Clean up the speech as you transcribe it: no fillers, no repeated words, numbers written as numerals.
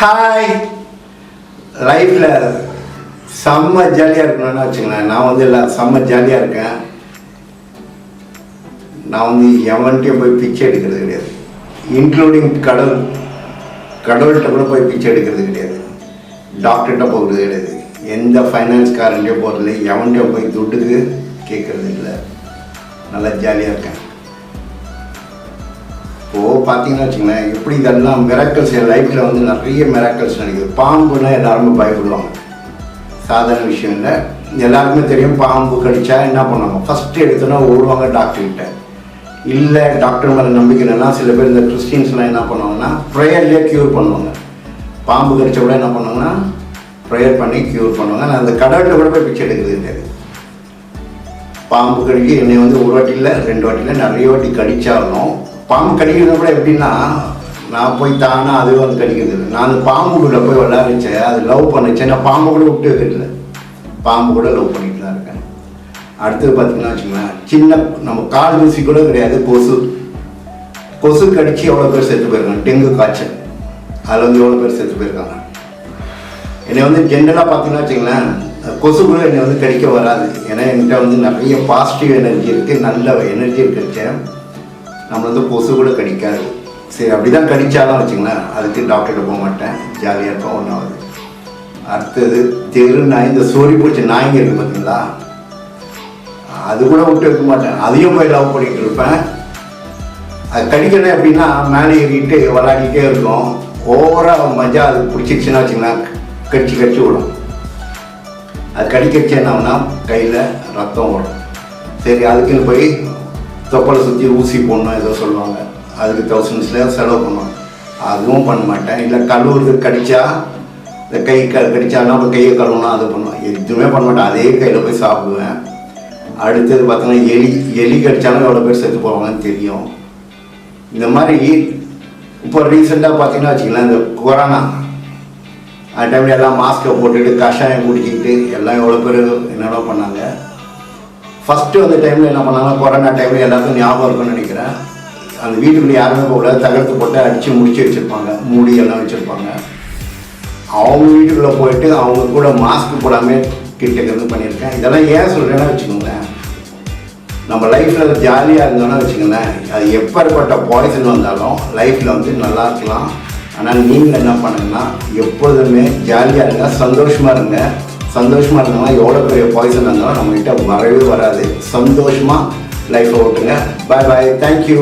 Hi. லைஃப்பில் செம்ம ஜாலியாக இருக்கணும்னு வச்சுங்களேன். நான் வந்து இல்லை செம்ம ஜாலியாக இருக்கேன். நான் வந்து எவன்கிட்டையும் போய் பிச்சை எடுக்கிறது கிடையாது, இன்க்ளூடிங் கடவுள்கிட்ட கூட போய் பிச்சை எடுக்கிறது கிடையாது, டாக்டர்கிட்ட போகிறது கிடையாது, எந்த ஃபைனான்ஸ்காரன்ட்டையும் போகிறதில்ல, எவன்கிட்டையும் போய் துட்டுக்கு கேட்குறது இல்லை. நல்லா ஜாலியாக இருக்கேன். இப்போது பார்த்தீங்கன்னா வச்சுங்களேன், எப்படி இதெல்லாம் மிராக்கிள்ஸ் என் லைஃப்பில் வந்து நிறைய மிராக்கிள்ஸ் நடக்குது. பாம்புன்னா எல்லாருமே பயப்படுவாங்க, சாதாரண விஷயம் இல்லை. எல்லாருக்குமே தெரியும் பாம்பு கடிச்சா என்ன பண்ணுவாங்க, ஃபஸ்ட்டு எடுத்தோன்னா ஓடுவாங்க டாக்டர்கிட்ட. இல்லை டாக்டர் மேலே நம்பிக்கை இல்லைன்னா சில பேர் இந்த கிறிஸ்டின்ஸ்லாம் என்ன பண்ணுவாங்கன்னா ப்ரேயர்லேயே க்யூர் பண்ணுவாங்க. பாம்பு கடிச்ச கூட என்ன பண்ணுவாங்கன்னா ப்ரேயர் பண்ணி க்யூர் பண்ணுவாங்க. நான் அந்த கடவுள்கிட்ட கூட போய் பிச்சை எடுக்கிறது கிடையாது. பாம்பு கடிக்கு என்னை வந்து ஒரு வாட்டி இல்லை 2 வாட்டி இல்லை நிறைய வாட்டி கடிச்சாலும், பாம்பு கடிக்கிறது கூட எப்படின்னா நான் போய் தானா அது வந்து கடிக்கிறது இல்லை. நான் அந்த பாம்பு கூட போய் விளையாடிச்சேன், அது லவ் பண்ணிச்சேன். நான் பாம்பு கூட விட்டு வைக்கிறதில்ல, பாம்பு கூட லவ் பண்ணிட்டு தான் இருக்கேன். அடுத்தது பார்த்தீங்கன்னா வச்சுக்கோங்களேன், சின்ன நம்ம கால் ஊசி கூட கிடையாது, கொசு கடிச்சு எவ்வளோ பேர் செத்து போயிருக்காங்க. டெங்கு காய்ச்சல் அதில் வந்து எவ்வளோ பேர் செத்து போயிருக்காங்க. என்னை வந்து ஜென்ரலாக பார்த்தீங்கன்னா வச்சுங்களேன், கொசு கூட என்னை வந்து கடிக்க வராது. ஏன்னா என்கிட்ட வந்து நிறைய பாசிட்டிவ் எனர்ஜி இருக்குது, நல்ல எனர்ஜி இருக்குச்சேன். நம்ம வந்து கொசு கூட கடிக்காது. சரி அப்படி தான் கடித்தாலும் வச்சுங்களேன், அதுக்கு டாக்டர்கிட்ட போக மாட்டேன், ஜாலியாக இருப்போம், ஒன்றாவது. அடுத்தது தெரு நாய், இந்த சோரி பிடிச்ச நாய்ங்க இருக்குது பார்த்தீங்களா, அது கூட விட்டு வைக்க மாட்டேன், அதையும் போய் லவ் பண்ணிகிட்டு இருப்பேன். அது கடிக்கணும் அப்படின்னா மேலே ஏறிட்டு விளாடிக்கிட்டே இருக்கும். ஓவராக மஜா அது பிடிச்சிருச்சுன்னா வச்சுங்களேன், கடிச்சு விடும். அது கடிக்கடிச்சு என்ன கையில் ரத்தம் வரும். சரி அதுக்குன்னு போய் தொப்பலை சுற்றி ஊசி போடணும் ஏதோ சொல்லுவாங்க, அதுக்கு தௌசண்ட்ஸில் செலவு பண்ணுவாங்க. அதுவும் பண்ண மாட்டேன். இல்லை கழுவுறது கடிச்சா இந்த கை கடிச்சாலும் அப்புறம் கையை கழுவுனா அது பண்ணுவேன், எதுவுமே பண்ண மாட்டேன், அதே கையில் போய் சாப்பிடுவேன். அடுத்தது பார்த்தோன்னா எலி கடித்தாலும் எவ்வளோ பேர் செத்து போவாங்கன்னு தெரியும். இந்த மாதிரி இப்போ ரீசெண்டாக பார்த்தீங்கன்னா வச்சுக்கலாம், இந்த கொரோனா அந்த டைமில் எல்லாம் மாஸ்க்கை போட்டுட்டு கஷாயம் குடிச்சிக்கிட்டு எல்லாம் எவ்வளோ பேர் என்னென்ன பண்ணாங்க. ஃபஸ்ட்டு அந்த டைமில் என்ன பண்ணாங்க, கொரோனா டைமில் எல்லாத்துக்கும் ஞாபகம் இருக்குன்னு நினைக்கிறேன். அந்த வீட்டுக்குள்ளே யாருமே போகல, தகர்த்து போட்டு அடித்து முடிச்சு வச்சுருப்பாங்க, மூடி எல்லாம் வச்சுருப்பாங்க. அவங்க வீட்டுக்குள்ளே போயிட்டு அவங்க கூட மாஸ்க் போடாமல் கிட்டக்கிறது பண்ணியிருக்கேன். இதெல்லாம் ஏன் சொல்கிறேன்னா வச்சுக்கோங்களேன், நம்ம லைஃப்பில் ஜாலியாக இருந்தோன்னா வச்சுக்கோங்களேன், அது எப்பேற்பட்ட பாய்சன் வந்தாலும் லைஃப்பில் வந்து நல்லா இருக்கலாம். ஆனால் நீங்கள் என்ன பண்ணுங்கன்னா எப்பொழுதுமே ஜாலியாக இருங்க, சந்தோஷமாக இருங்க. சந்தோஷமாக இருந்தாங்கன்னா எவ்வளோ பெரிய பாய்சன் இருந்தாலும் நம்மகிட்ட வரவே வராது. சந்தோஷமாக லைஃப்பை ஓட்டுங்க. பாய் பாய், தேங்க்யூ.